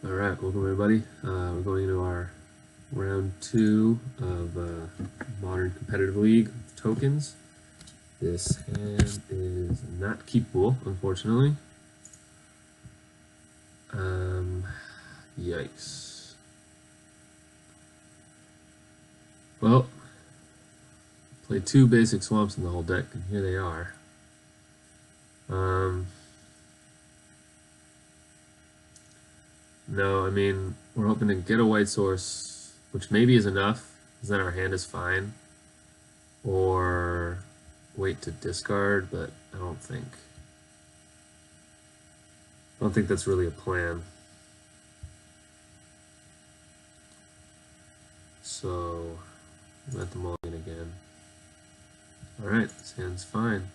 Alright, welcome everybody. We're going into our round 2 of Modern Competitive League tokens. This hand is not keepable, unfortunately. Yikes. Well, played 2 basic swamps in the whole deck, and here they are. No, I mean, we're hoping to get a white source, which maybe is enough, because then our hand is fine. Or wait to discard, but I don't think that's really a plan. So let the mulligan again. Alright, this hand's fine.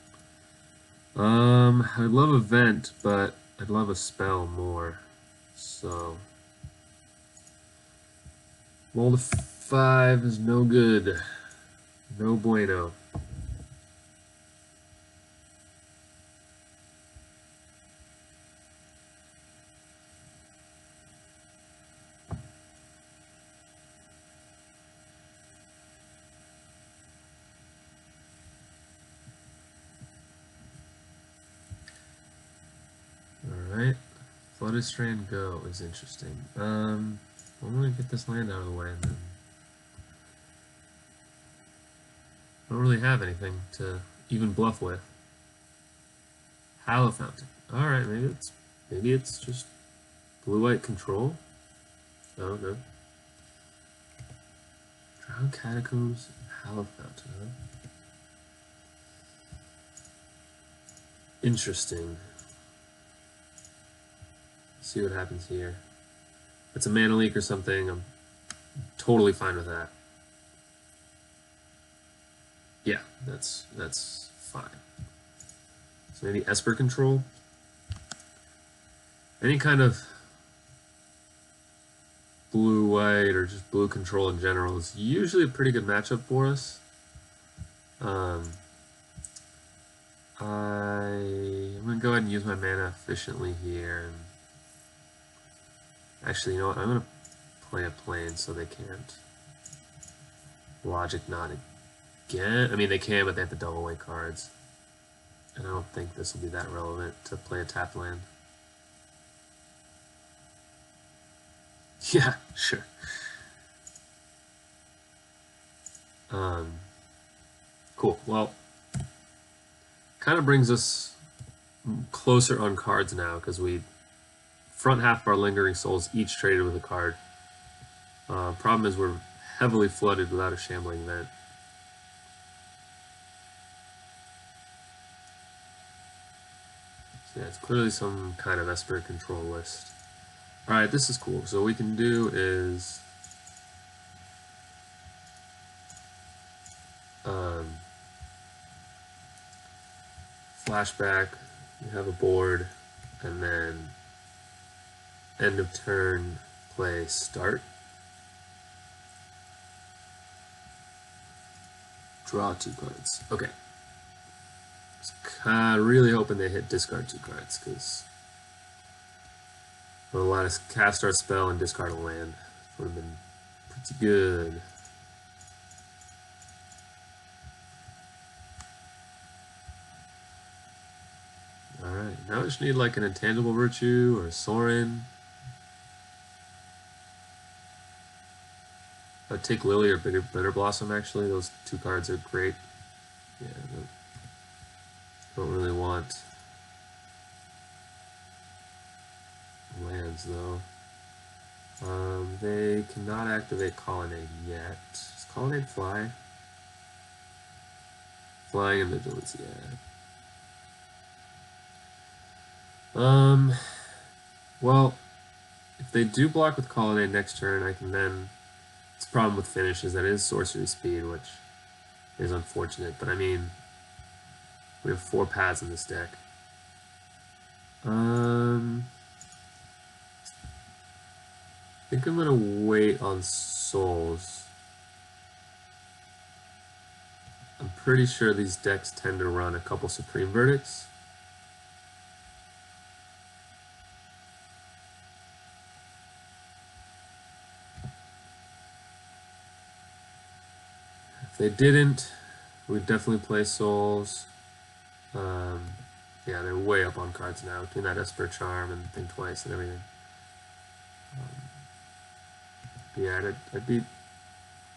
I'd love a vent, but I'd love a spell more. So roll to 5 is no good. No bueno. Alright. Flooded Strand Go is interesting. I'm gonna get this land out of the way and then I don't really have anything to even bluff with. Hallow Fountain. Alright, maybe it's just blue-white control. I don't know. Drowned Catacombs, Hallow Fountain, huh? Interesting. See what happens here. If it's a mana leak or something, I'm totally fine with that. Yeah, that's fine. So maybe Esper Control. Any kind of blue-white or just blue control in general is usually a pretty good matchup for us. I'm going to go ahead and use my mana efficiently here. And actually, you know what? I'm going to play a plane so they can't logic not again. I mean, they can, but they have to double away cards. And I don't think this will be that relevant to play a tap land. Yeah, sure. Cool. Well, kind of brings us closer on cards now because we front half of our Lingering Souls each traded with a card. Problem is we're heavily flooded without a Shambling Vent. So yeah, it's clearly some kind of Esper Control list. Alright, this is cool. So what we can do is flashback, you have a board, and then end of turn, play start. Draw 2 cards. Okay. Really hoping they hit discard 2 cards, because would allow us to cast our spell and discard a land. Would have been pretty good. Alright, now I just need like an Intangible Virtue or a Sorin. I'd take Lily or Bitter Blossom actually. Those 2 cards are great. Yeah, don't really want lands though. They cannot activate Colonnade yet. Does Colonnade fly? Flying and Vigilance, yeah. Well, if they do block with Colonnade next turn, I can then... It's a problem with finish is that it is sorcery speed, which is unfortunate, but I mean, we have 4 paths in this deck. I think I'm gonna wait on Souls. I'm pretty sure these decks tend to run a couple Supreme Verdicts. they didn't, we'd definitely play souls. Yeah, they're way up on cards now, doing that Esper Charm and think twice and everything. Yeah, I'd be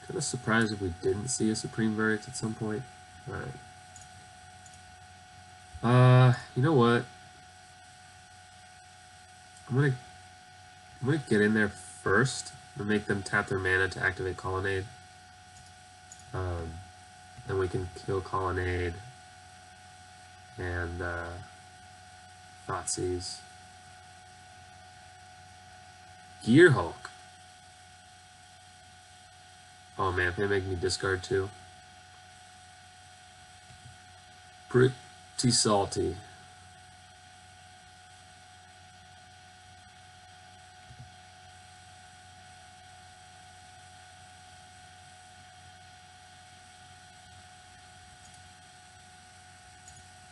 kind of surprised if we didn't see a Supreme Verdict at some point. Alright. You know what? I'm gonna get in there first and make them tap their mana to activate Colonnade. Then we can kill Colonnade and Thoughtseize. Gear Hulk. Oh man, they make me discard too. Pretty salty.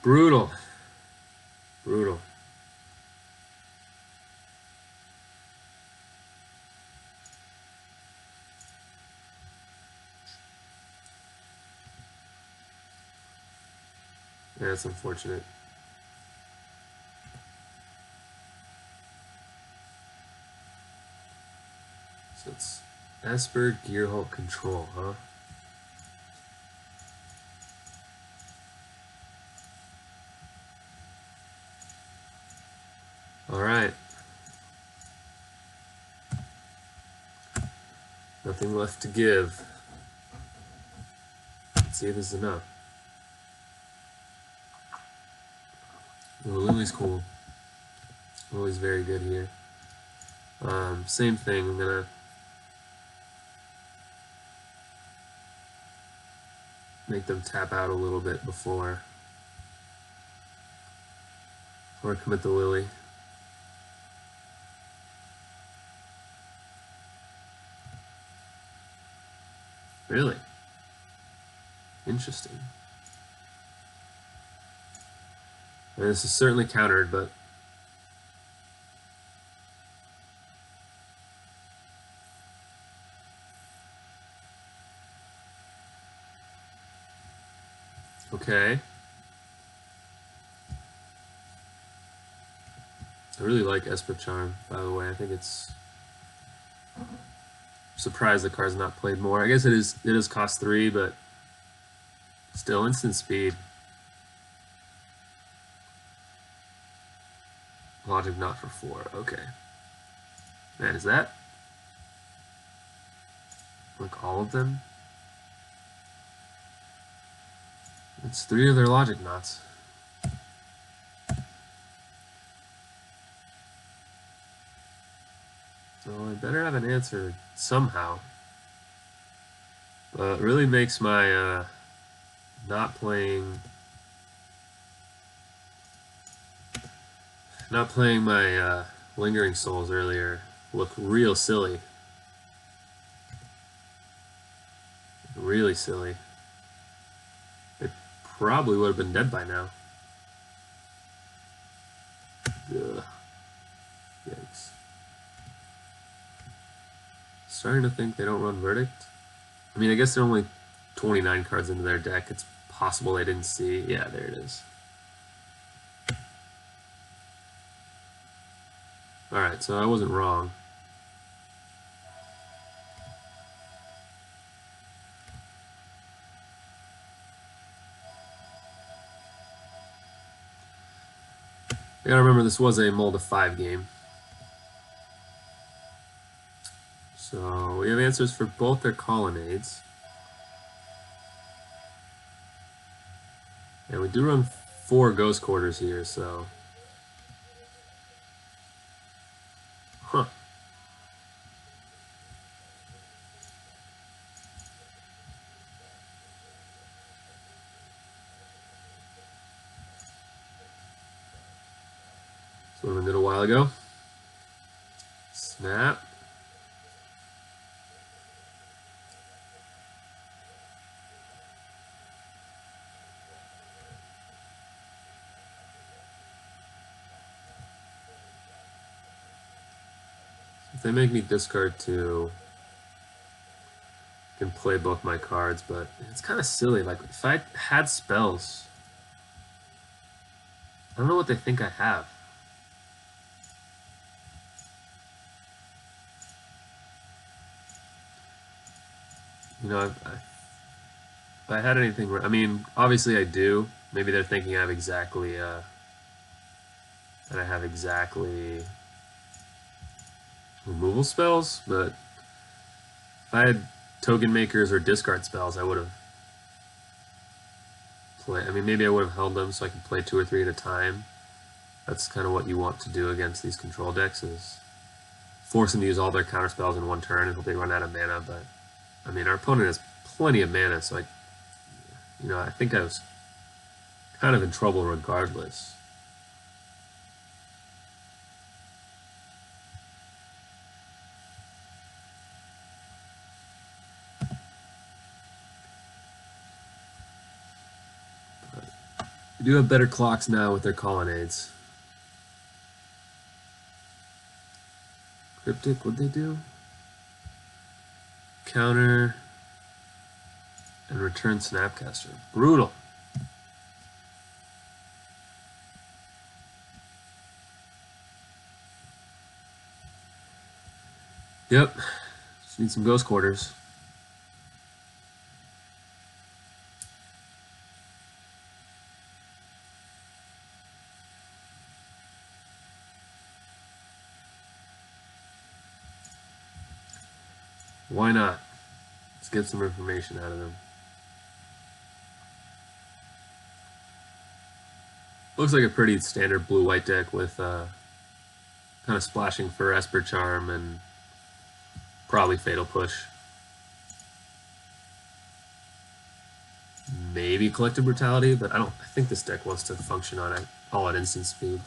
Brutal. Brutal. Yeah, that's unfortunate. So it's Esper Gearhulk Control, huh? Alright. Nothing left to give. Let's see if this is enough. Oh, Lily's cool. Lily's very good here. Same thing, I'm gonna make them tap out a little bit before or commit the Lily. Really? Interesting. I mean, this is certainly countered, but okay. I really like Esper Charm, by the way. I think it's surprised the card's not played more. I guess it is cost 3, but still instant speed. Logic not for 4. Okay. Man, is that like all of them? It's 3 of their logic knots. So I better have an answer somehow. But it really makes my not playing my Lingering Souls earlier look real silly. Really silly. It probably would have been dead by now. Ugh. Yikes. Starting to think they don't run Verdict. I mean, I guess they're only 29 cards into their deck. It's possible they didn't see. Yeah, there it is. Alright, so I wasn't wrong. You gotta remember this was a mold of 5 game. So we have answers for both their colonnades. And we do run 4 ghost quarters here, so. Huh. So what we did a while ago. Snap. If they make me discard 2, can play both my cards, but it's kind of silly. Like, if I had spells, I don't know what they think I have. You know, if I had anything, I mean, obviously I do. Maybe they're thinking I have exactly, that I have exactly removal spells, but if I had token makers or discard spells, I would have played. I mean, maybe I would have held them so I could play 2 or 3 at a time. That's kind of what you want to do against these control decks, is force them to use all their counter spells in one turn and hope they run out of mana. But I mean, our opponent has plenty of mana, so I think I was kind of in trouble regardless. They do have better clocks now with their colonnades. Cryptic, what'd they do? Counter and return Snapcaster. Brutal. Yep. Just need some ghost quarters. Why not? Let's get some information out of them. Looks like a pretty standard blue-white deck with kind of splashing for Esper Charm and probably Fatal Push. Maybe Collective Brutality, but I think this deck wants to function on all at instant speed.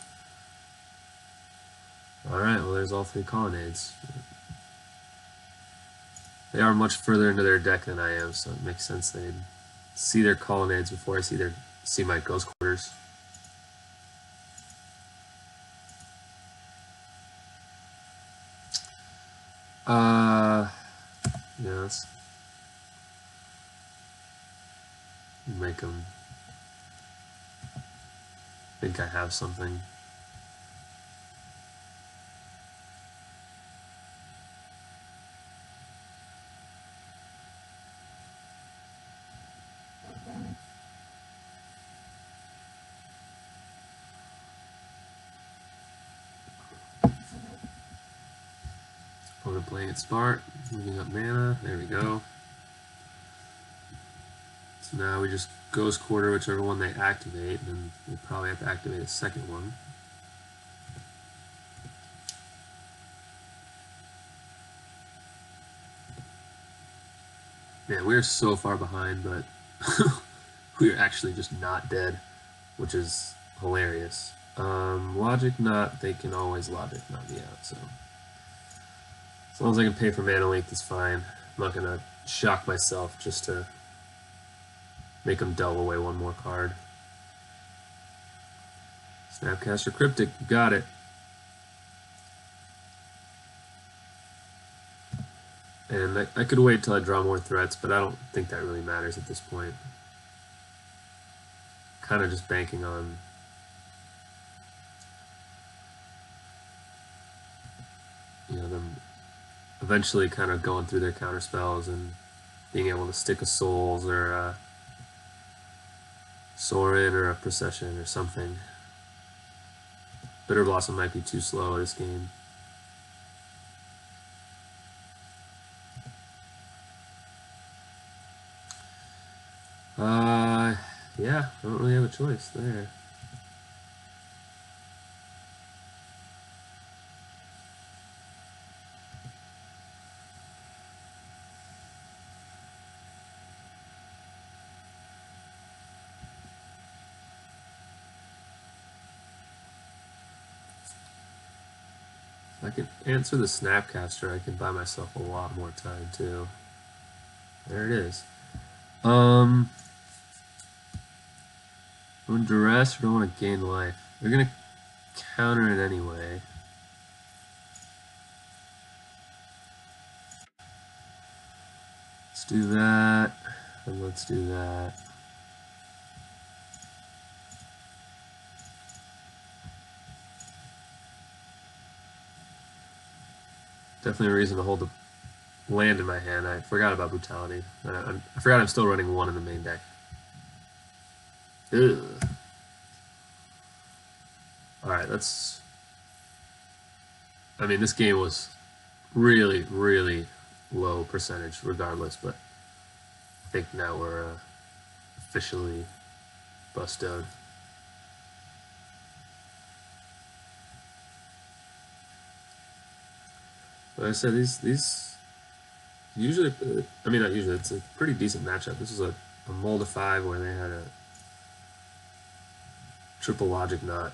Alright, well there's all 3 colonnades. They are much further into their deck than I am, so it makes sense they'd see their colonnades before I see my ghost quarters. Yeah, let's make them think I have something. Opponent playing it smart, moving up mana. There we go. So now we just ghost quarter whichever one they activate, and we'll probably have to activate a second one. Man, we're so far behind, but we're actually just not dead, which is hilarious. Logic not, they can always logic not me out, so as long as I can pay for mana leak, that's fine. I'm not gonna shock myself just to make them delve away one more card. Snapcaster Cryptic, got it. And I could wait till I draw more threats, but I don't think that really matters at this point. Kind of just banking on them eventually kind of going through their counter spells and being able to stick a Souls or a Sorin or a Procession or something. Bitter Blossom might be too slow this game. Yeah, I don't really have a choice there. If I can answer the Snapcaster, I can buy myself a lot more time too. There it is. Do I want duress or do I want to gain life? They're gonna counter it anyway. Let's do that, and let's do that. Definitely a reason to hold the land in my hand. I forgot about brutality. I forgot I'm still running one in the main deck. Ugh. Alright, let's... I mean, this game was really, really low percentage regardless, but I think now we're officially busted. But I said these usually, I mean not usually, it's a pretty decent matchup. This is a mold of 5 where they had a triple logic knot.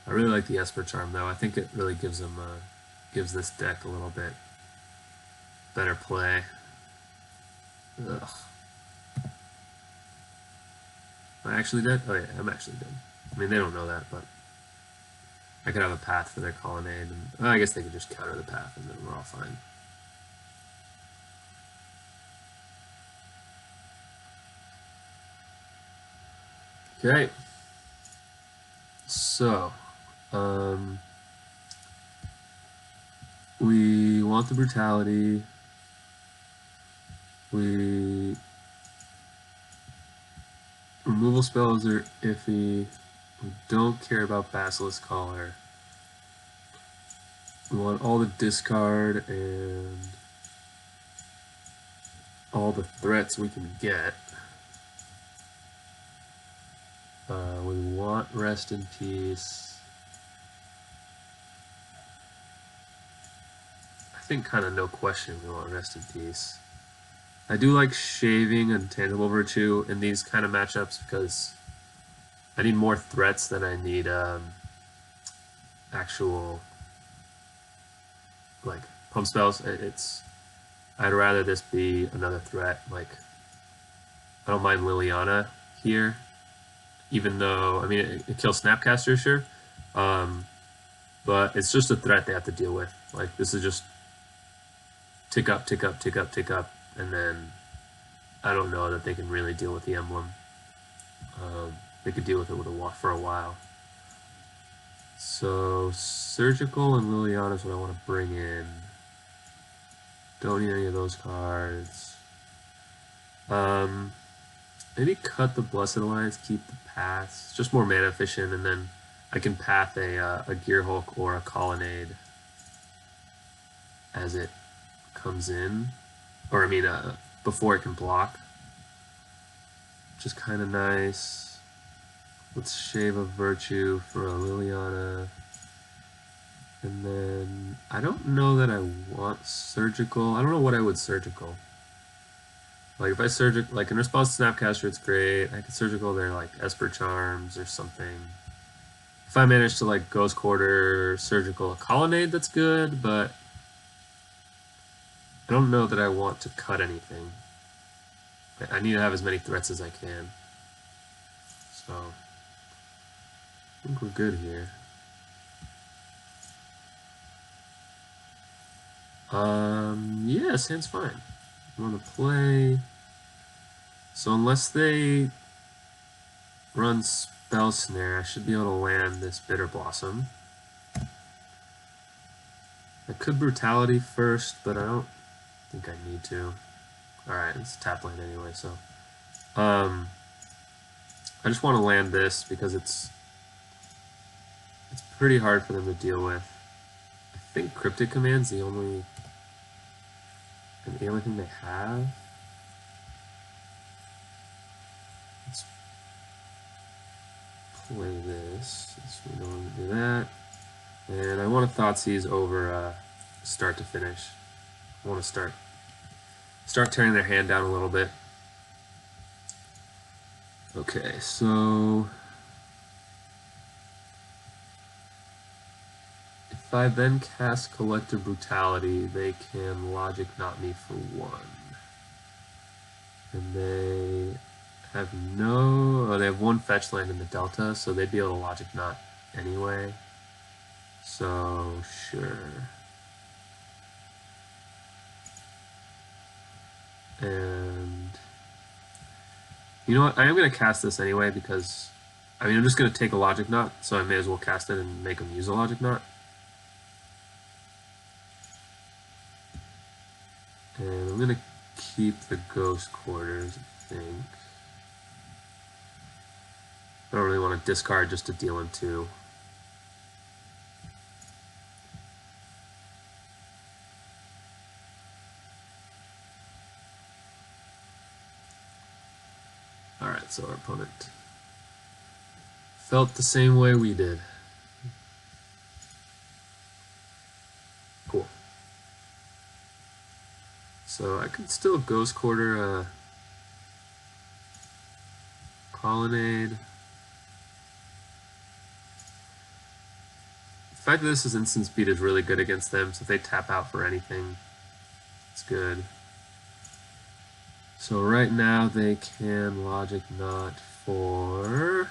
I really like the Esper Charm though. I think it really gives them gives this deck a little bit better play. Ugh. Am I actually dead? Oh yeah, I'm actually dead. I mean, they don't know that, but I could have a path for their colonnade, and well, I guess they could just counter the path, and then we're all fine. Okay. So, we want the brutality. Removal spells are iffy. We don't care about Basilisk Collar. We want all the discard and all the threats we can get. We want Rest in Peace. I think kind of no question we want Rest in Peace. I do like shaving and Tangible Virtue in these kind of matchups because I need more threats than I need actual like pump spells. I'd rather this be another threat. Like I don't mind Liliana here, even though I mean it kills Snapcaster, sure, but it's just a threat they have to deal with. Like this is just tick up, tick up, tick up, tick up, and then I don't know that they can really deal with the emblem. They could deal with it for a while. So Surgical and Liliana is what I want to bring in. Don't need any of those cards. Maybe cut the Blessed Alliance, keep the paths. It's just more mana efficient, and then I can path a Gear Hulk or a Colonnade as it comes in. Or I mean, before it can block. Which is kind of nice. Let's shave a Virtue for a Liliana. And then, I don't know that I want Surgical. I don't know what I would Surgical. Like, if I Surgical, like in response to Snapcaster, it's great. I could Surgical their, like, Esper Charms or something. If I manage to, like, Ghost Quarter, Surgical a Colonnade, that's good, but I don't know that I want to cut anything. I need to have as many threats as I can. So, I think we're good here. Yeah, Sand's fine. I want to play. So unless they run Spell Snare, I should be able to land this Bitter Blossom. I could Brutality first, but I don't think I need to. Alright, it's tap land anyway, so. I just want to land this because it's pretty hard for them to deal with. I think Cryptic Command's the only thing they have. Let's play this. So we don't want to do that. And I want to Thoughtseize over start to finish. I want to start tearing their hand down a little bit. Okay, so if I then cast Collective Brutality, they can Logic Knot me for 1. And they have they have 1 fetch land in the Delta, so they'd be able to Logic Knot anyway. So, sure. And you know what? I am going to cast this anyway because, I mean, I'm just going to take a Logic Knot, so I may as well cast it and make them use a Logic Knot. And I'm going to keep the Ghost Quarters, I think. I don't really want to discard just to deal in 2. Alright, so our opponent felt the same way we did. Cool. So I could still Ghost Quarter Colonnade. The fact that this is instant speed is really good against them, so if they tap out for anything, it's good. So right now they can Logic Knot for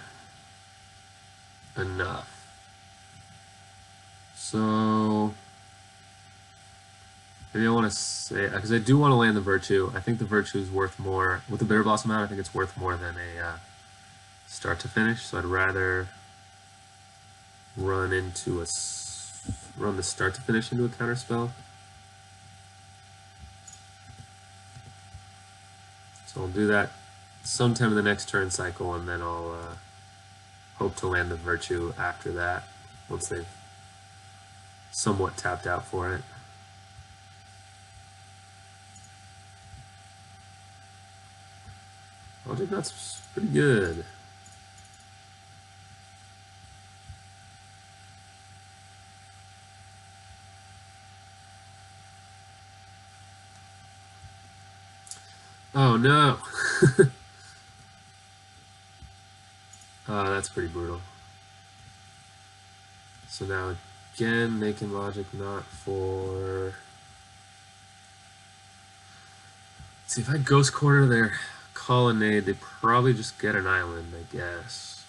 enough. So maybe I want to say, because I do want to land the Virtue. I think the Virtue is worth more. With the Bitter Blossom out, I think it's worth more than a start to finish. So I'd rather run the start to finish into a counter spell. So I'll do that sometime in the next turn cycle, and then I'll hope to land the Virtue after that, once they've somewhat tapped out for it. Logic Knot's pretty good. Oh no! Oh, that's pretty brutal. So now again, they can Logic Knot for... Let's see, if I Ghost Quarter their Colonnade, they probably just get an island, I guess.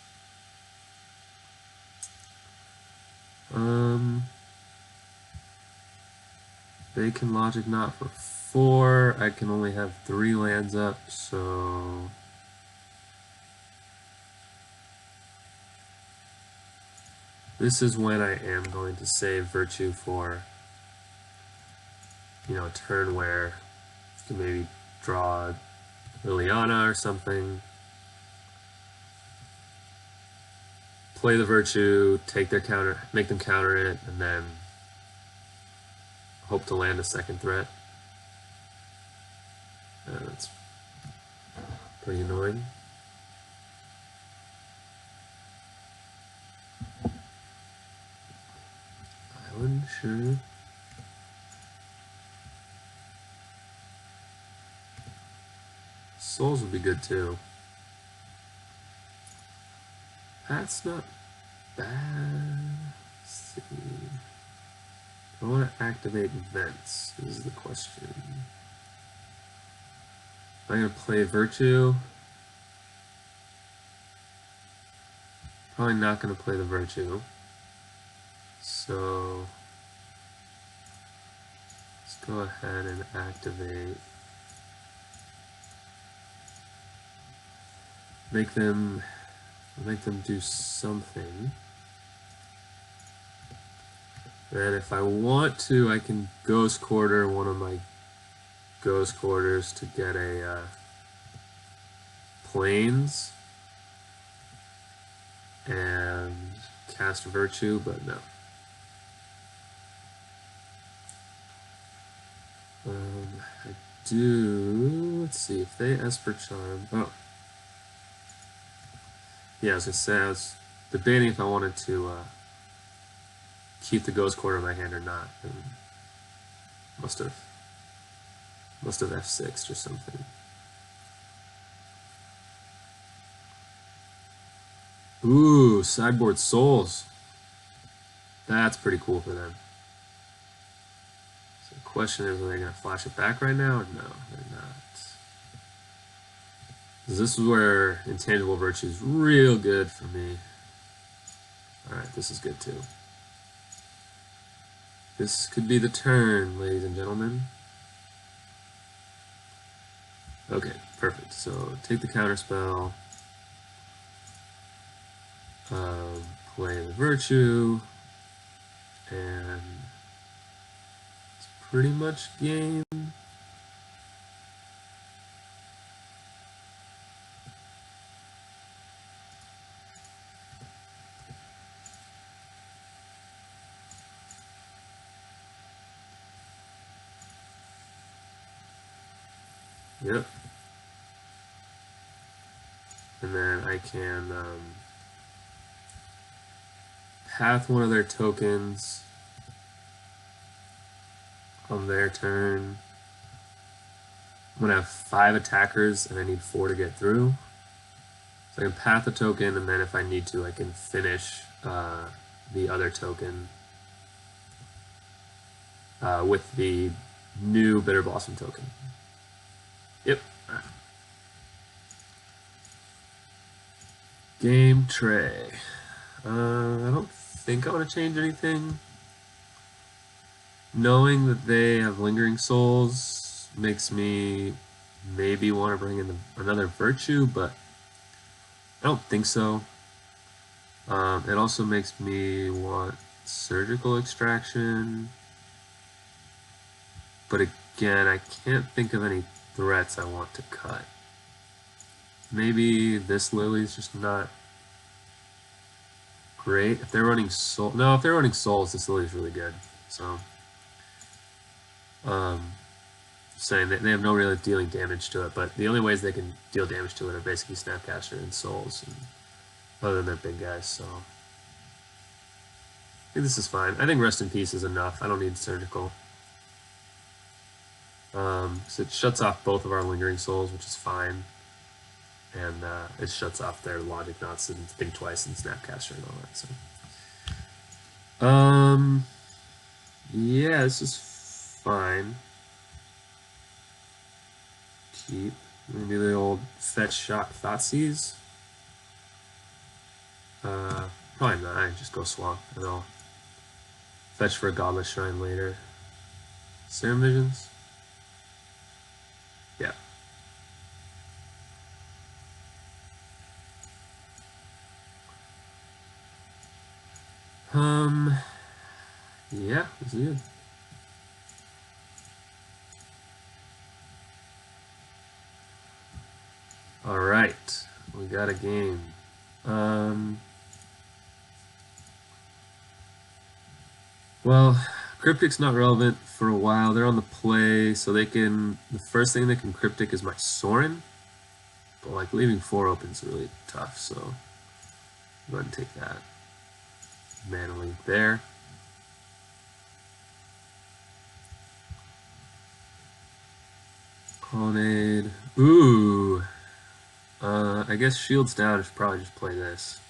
They can Logic Knot for 4. I can only have 3 lands up, so... This is when I am going to save Virtue for, you know, a turn where you can maybe draw Liliana or something. Play the Virtue, take their counter, make them counter it, and then hope to land a second threat. That's pretty annoying. Island, sure. Souls would be good too. That's not bad. Let's see. I want to activate vents, is the question. I'm going to play Virtue. Probably not going to play the Virtue. So let's go ahead and activate. Make them do something. And if I want to, I can Ghost Quarter one of my Ghost Quarters to get a Plains and cast Virtue, but no. I do, let's see, if they Esper Charm, oh. Yeah, I was going to say, I was debating if I wanted to keep the Ghost Quarter in my hand or not, and must have F6'd or something. Ooh, sideboard souls. That's pretty cool for them. So the question is, are they going to flash it back right now? No, they're not. This is where intangible virtue is real good for me. Alright, this is good too. This could be the turn, ladies and gentlemen. Okay, perfect. So take the counterspell, play the virtue, and it's pretty much game. Yep. And then I can path one of their tokens on their turn. I'm going to have 5 attackers and I need 4 to get through. So I can path a token, and then if I need to, I can finish the other token with the new Bitter Blossom token. Yep. Game tray. I don't think I want to change anything. Knowing that they have Lingering Souls makes me maybe want to bring in another Virtue, but I don't think so. It also makes me want Surgical Extraction. But again, I can't think of any threats I want to cut. Maybe this Lily's just not great. If they're running Soul... No, if they're running Souls, this Lily's really good. So... saying that they have no real dealing damage to it, but the only ways they can deal damage to it are basically Snapcaster and Souls, and other than their big guys, so... I think this is fine. I think Rest in Peace is enough. I don't need Surgical. So it shuts off both of our Lingering Souls, which is fine. And it shuts off their Logic Knots and Think Twice and Snapcaster and all that, so... yeah, this is fine. Keep. Maybe the old Fetch Shock Thoughtseize. Probably not. I just go Swamp and I'll fetch for a Godless Shrine later. Serum Visions? Yeah. Yeah, this is good. All right, we got a game. Well, Cryptic's not relevant for a while. They're on the play, so they can... The first thing they can Cryptic is my Sorin. But, like, leaving 4 open is really tough, so... Go ahead and take that. Mana Leak there. Colonnade. Ooh! I guess Shields down, I should probably just play this.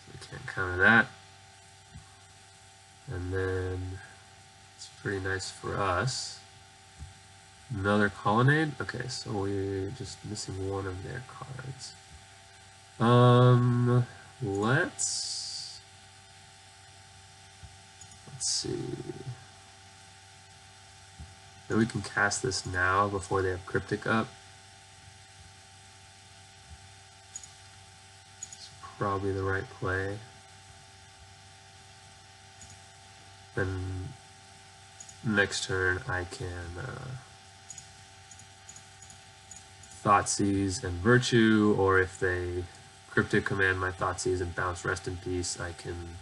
So I can't counter that. And then it's pretty nice for us. Another Colonnade? Okay, so we're just missing one of their cards. Let's see. Maybe we can cast this now before they have Cryptic up. It's probably the right play. Then next turn I can Thoughtseize and Virtue, or if they Cryptic command my Thoughtseize and bounce Rest in Peace, I can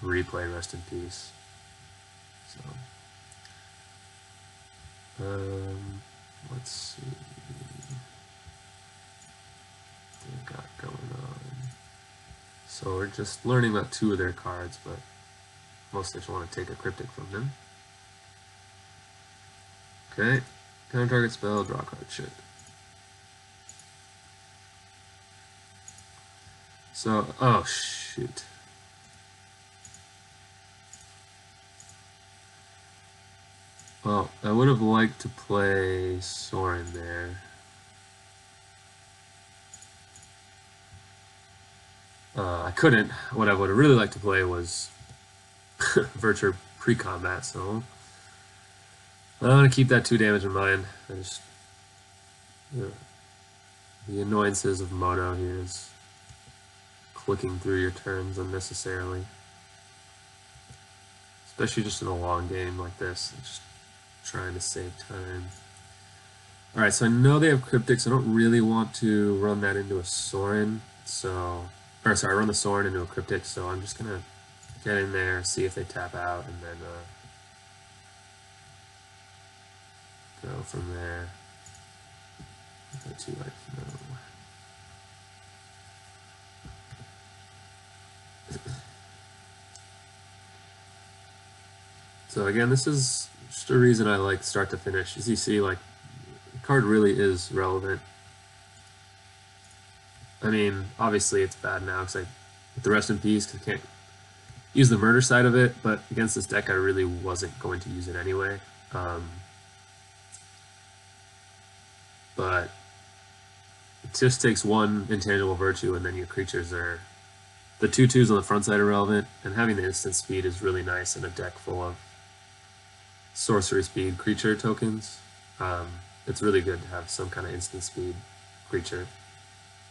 replay Rest in Peace. So, let's see what they've got going on. So we're just learning about 2 of their cards, but mostly just want to take a Cryptic from them. Okay, counter target spell, draw a card, shit. So, oh shoot. Well, I would have liked to play Soren there. I couldn't. What I would have really liked to play was Virtual pre-combat, so I'm going to keep that 2 damage in mind. I just, the annoyances of Moto here is clicking through your turns unnecessarily. Especially just in a long game like this, just trying to save time. Alright, so I know they have Cryptics. I don't really want to run that into a Soren, so... Or sorry, run the Soren into a Cryptic, so I'm just going to get in there, see if they tap out, and then go from there. Not too like, no. So again, this is just a reason I like start to finish. As you see, like, the card really is relevant. I mean, obviously it's bad now because with the Rest in Peace, because I can't use the murder side of it, but against this deck I really wasn't going to use it anyway. But it just takes one intangible virtue and then your creatures are... The 2/2s on the front side are relevant, and having the instant speed is really nice in a deck full of sorcery speed creature tokens. It's really good to have some kind of instant speed creature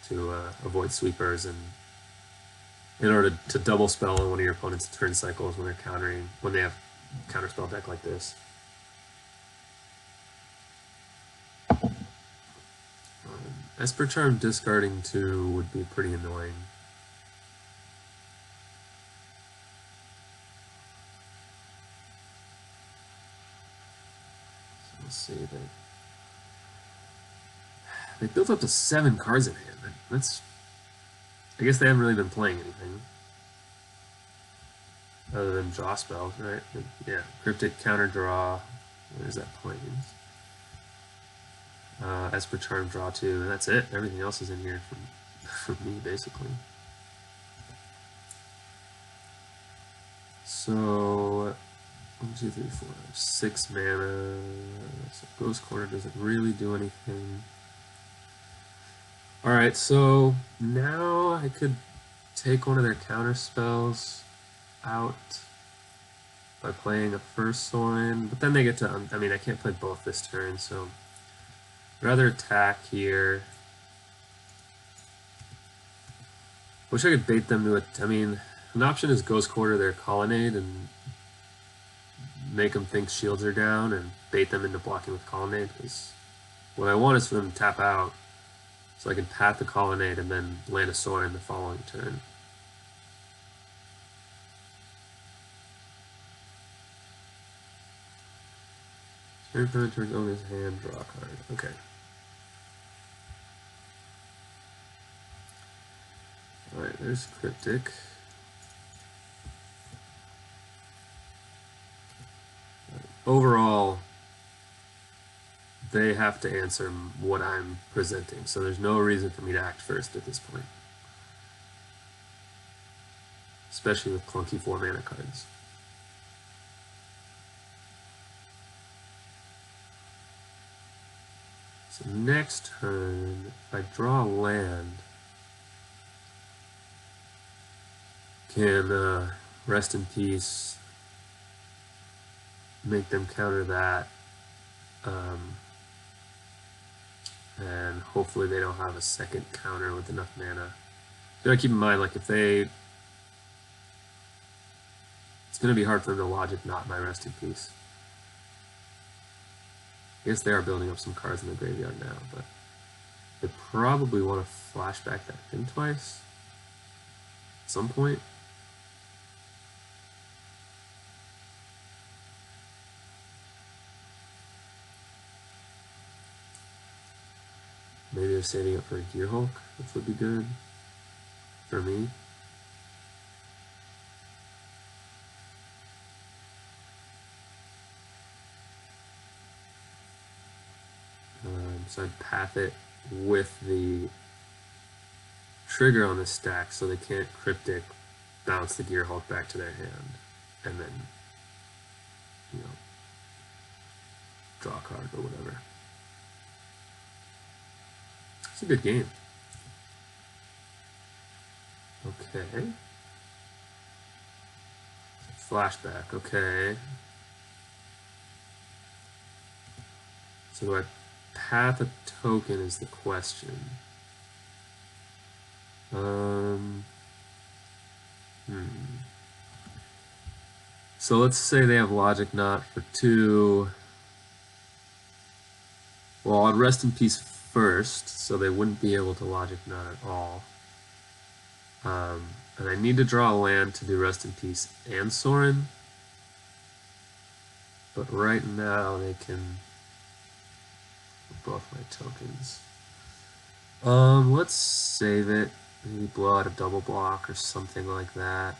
to avoid sweepers, and in order to double spell on one of your opponent's turn cycles when they're countering, when they have counterspell deck like this. Esper Charm discarding 2 would be pretty annoying. So we'll see that they built up to 7 cards in hand. That's, I guess they haven't really been playing anything other than draw spells, right? Yeah, Cryptic, counter draw. There's that Plains. Esper Charm, draw 2, and that's it. Everything else is in here from me, basically. So, 1, 2, 3, 4, 6 mana. So Ghost Corner doesn't really do anything. Alright, so now I could take one of their counter spells out by playing a first Soren, but then they get to, I mean, I can't play both this turn, so I'd rather attack here. Wish I could bait them to it. I mean, an option is Ghost Quarter their Colonnade and make them think shields are down and bait them into blocking with Colonnade, because what I want is for them to tap out so I can pat the Colonnade and then land a Soren the following turn. Every time turns on his hand, draw a card. Okay. Alright, there's Cryptic. Overall, they have to answer what I'm presenting, so there's no reason for me to act first at this point. Especially with clunky 4 mana cards. So next turn, if I draw a land, can Rest in Peace, make them counter that, and hopefully they don't have a second counter with enough mana. You gotta keep in mind, like, if they... It's gonna be hard for them to logic not my Rest in Peace. I guess they are building up some cards in the graveyard now, but they probably want to flashback that thing twice at some point. Maybe they're saving up for a Gear Hulk, which would be good for me. So I'd path it with the trigger on this stack, so they can't cryptic bounce the Gear Hulk back to their hand, and then, you know, draw a card or whatever. It's a good game. Okay. Flashback, okay. So do I path a token is the question. So let's say they have Logic Knot for 2. Well, I'd Rest in Peace first, so they wouldn't be able to Logic Knot at all. And I need to draw a land to do Rest in Peace and Sorin. But right now they can both my tokens. Let's save it. Maybe blow out a double block or something like that.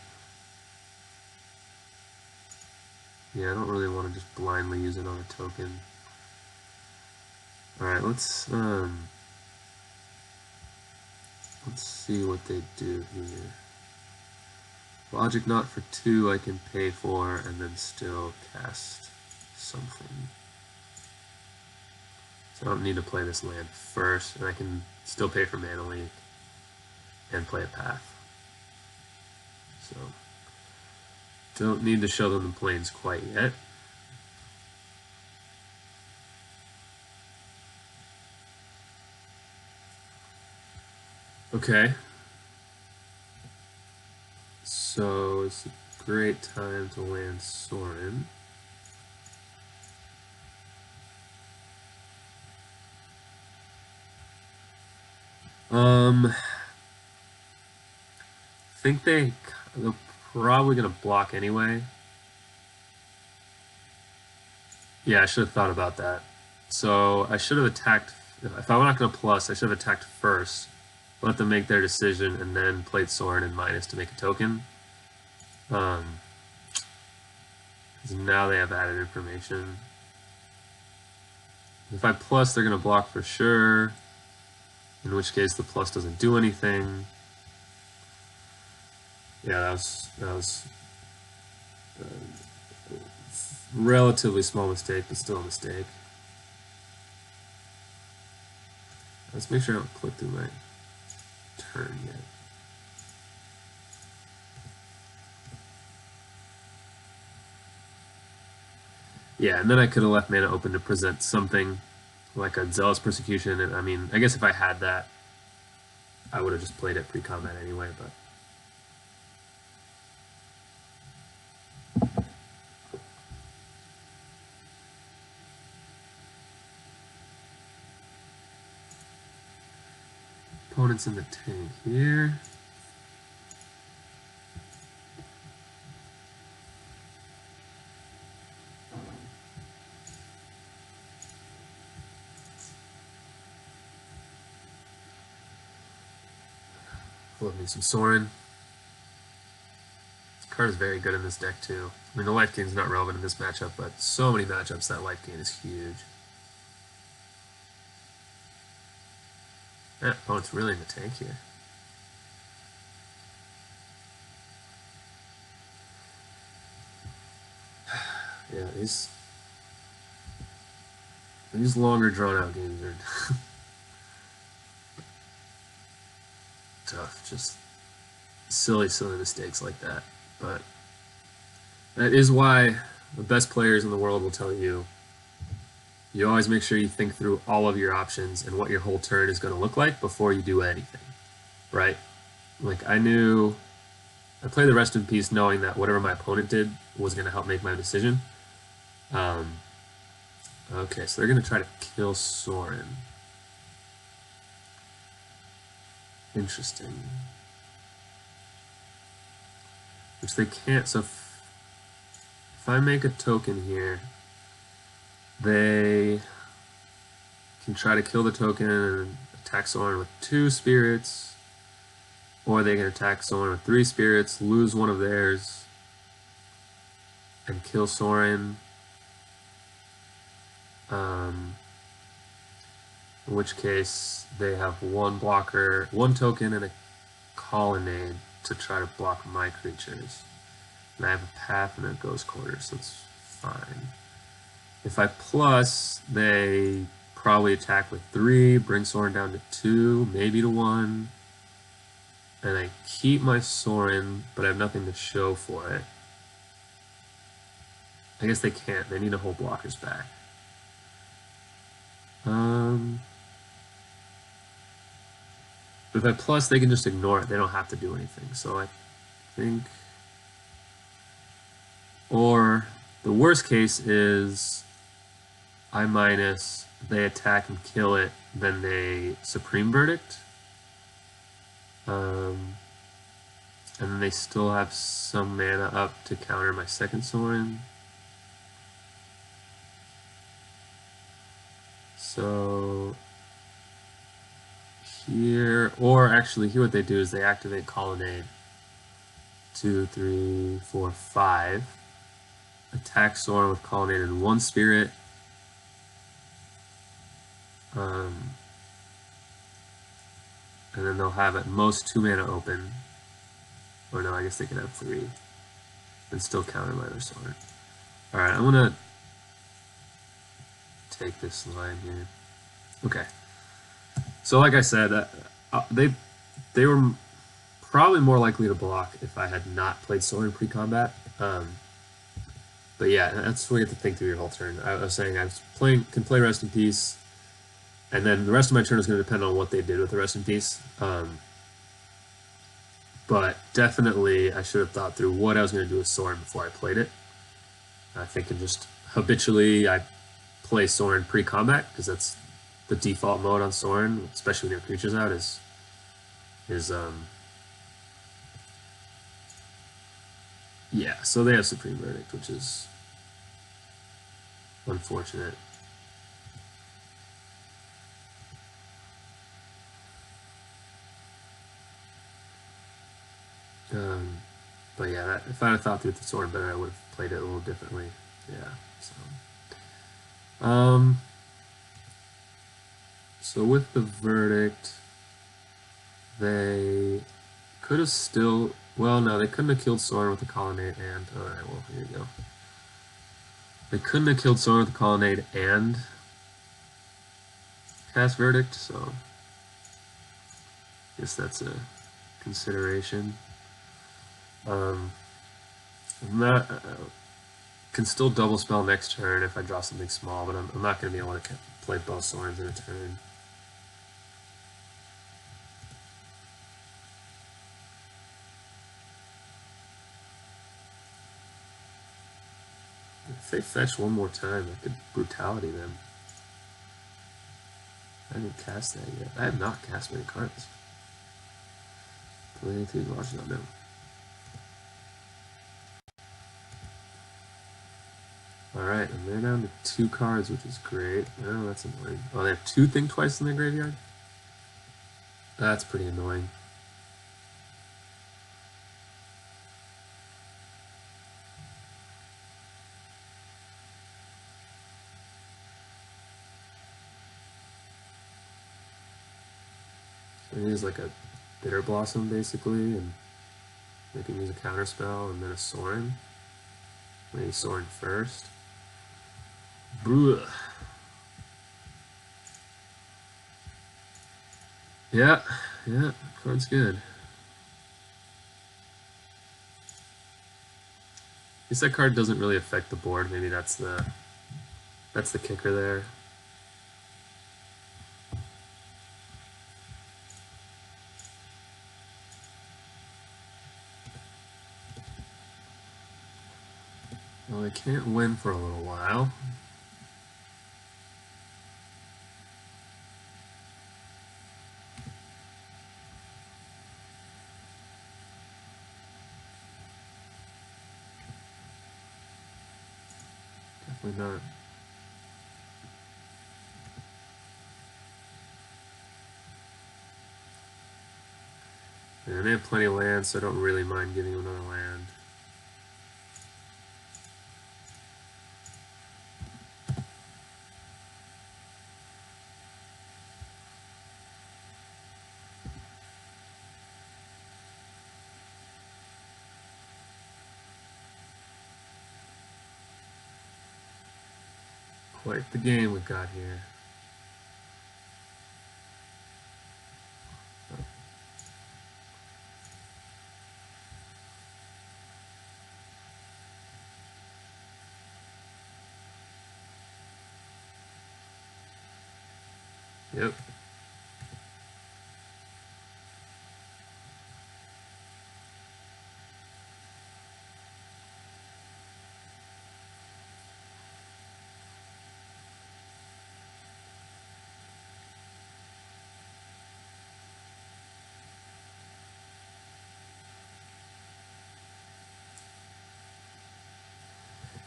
Yeah, I don't really want to just blindly use it on a token. Alright, let's see what they do here. Logic Knot for 2 I can pay for and then still cast something. So I don't need to play this land first, and I can still pay for Mana Leak and play a path. So don't need to show them the planes quite yet. Okay. So it's a great time to land Sorin. I think they're probably going to block anyway. Yeah, I should have thought about that. So I should have attacked, if I'm not going to plus, I should have attacked first, let them make their decision, and then played Sorin and minus to make a token. Because now they have added information. If I plus, they're going to block for sure, in which case the plus doesn't do anything. Yeah, that was a relatively small mistake, but still a mistake. Let's make sure I don't click through my turn yet. Yeah, and then I could have left mana open to present something like a Zealous Persecution, and I mean, I guess if I had that, I would have just played it pre-combat anyway, but... Opponents in the tank here. Love me some Sorin. This card is very good in this deck too. I mean, the life gain is not relevant in this matchup, but so many matchups that life gain is huge. Oh, it's really in the tank here. Yeah, these longer drawn out games are tough. Just silly mistakes like that. But that is why the best players in the world will tell you, you always make sure you think through all of your options and what your whole turn is going to look like before you do anything, right? Like I played the Rest in Peace knowing that whatever my opponent did was going to help make my decision. Okay, so they're going to try to kill Sorin. Interesting. Which they can't, so if I make a token here, they can try to kill the token and attack Sorin with 2 spirits, or they can attack Sorin with 3 spirits, lose one of theirs, and kill Sorin. In which case they have 1 blocker, 1 token, and a colonnade to try to block my creatures. And I have a path and a ghost quarter, so it's fine. If I plus, they probably attack with 3, bring Sorin down to 2, maybe to 1. And I keep my Sorin, but I have nothing to show for it. I guess they can't. They need to hold blockers back. If I plus, they can just ignore it. They don't have to do anything. So I think... Or the worst case is I minus, they attack and kill it, then they Supreme Verdict. And then they still have some mana up to counter my second Sorin. So here, or actually here what they do is they activate Colonnade. 2, 3, 4, 5. Attack Sorin with Colonnade and 1 Spirit. And then they'll have at most 2 mana open. Or no, I guess they can have 3. And still counter my other Sorin. Alright, I'm gonna take this line here. Okay. So like I said, they were probably more likely to block if I had not played Sorin pre-combat. But yeah, that's what you have to think through your whole turn. I was saying I was can play Rest in Peace, and then the rest of my turn is going to depend on what they did with the Rest in Peace. But definitely I should have thought through what I was going to do with Sorin before I played it. I think just habitually I play Sorin pre-combat because that's the default mode on Sorin, especially when your creature's out, is yeah, so they have Supreme Verdict, which is unfortunate. But yeah, if I had thought through the Sorin better, I would have played it a little differently. Yeah, so with the Verdict, they could have still... Well, no, they couldn't have killed Sorin with the Colonnade and... Alright, well, here you go. They couldn't have killed Sorin with the Colonnade and cast Verdict, so... I guess that's a consideration. I'm not... can still double spell next turn if I draw something small, but I'm not going to be able to play both Sorins in a turn. If they fetch one more time, I could Brutality them. I haven't cast that yet. I have not cast many cards. Play anything to watch? No. Alright, and they're down to 2 cards, which is great. Oh, that's annoying. Oh, they have 2 Think Twice in their graveyard? That's pretty annoying. So it is like a Bitter Blossom, basically, and they can use a counter spell and then a Sorin. Maybe Sorin first. Bruh. Yeah, card's good. I guess that card doesn't really affect the board. Maybe that's the kicker there. Well, they can't win for a little while. Definitely not. And they have plenty of land, so I don't really mind giving them another land. Quite the game we've got here. Yep.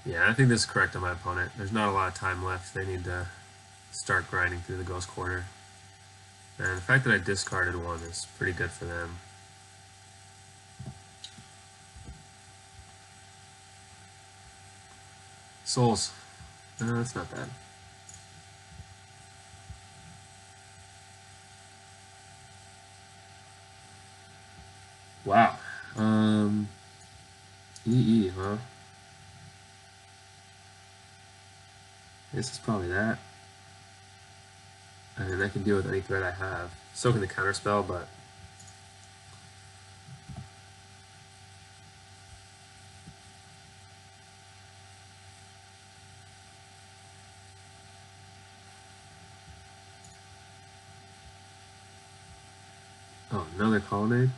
Yeah, I think this is correct on my opponent. There's not a lot of time left. They need to start grinding through the ghost corner. And the fact that I discarded one is pretty good for them. Souls. That's not bad. Wow. EE, huh? This is probably that. And I can deal with any threat I have. So can the counterspell, but oh, another colonnade?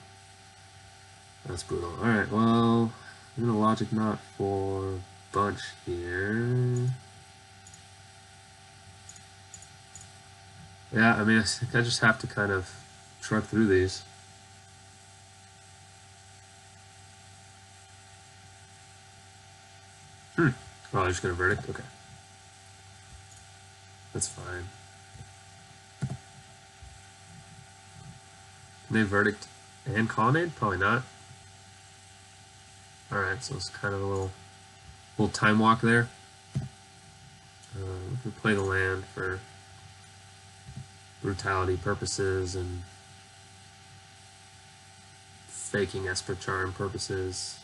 That's brutal. Alright, well, I'm gonna logic knot for bunch here. Yeah, I mean, I think I just have to kind of shrug through these. Oh, they're just gonna verdict? Okay. That's fine. Can they verdict and colonnade? Probably not. Alright, so it's kind of a little time walk there. We can play the land for brutality purposes and faking Esper Charm purposes.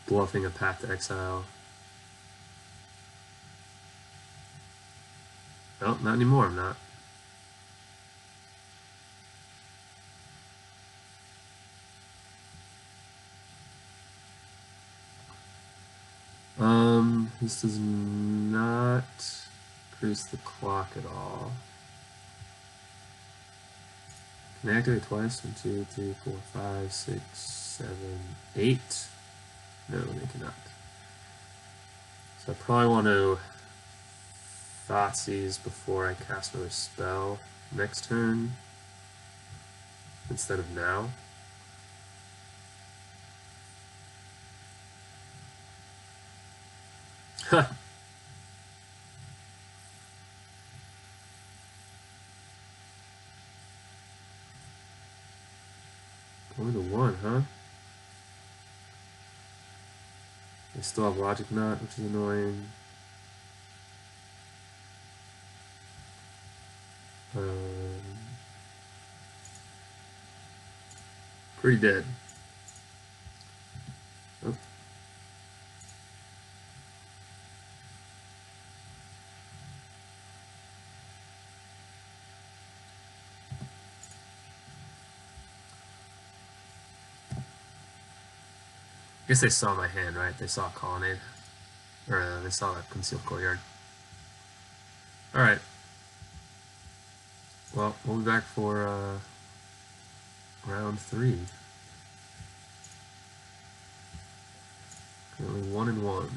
Bluffing a path to exile. No, not anymore, I'm not. This does not increase the clock at all. Can I activate twice? 1, 2, 3, 4, 5, 6, 7, 8. No, they cannot. So I probably want to Thoughtseize before I cast another spell next turn instead of now. Huh. Going to 1, huh? They still have Logic Knot, which is annoying. Pretty dead. Oh. I guess they saw my hand, right? They saw Colonnade. Or they saw that Concealed Courtyard. Alright. Well, we'll be back for round 3. Currently 1-1.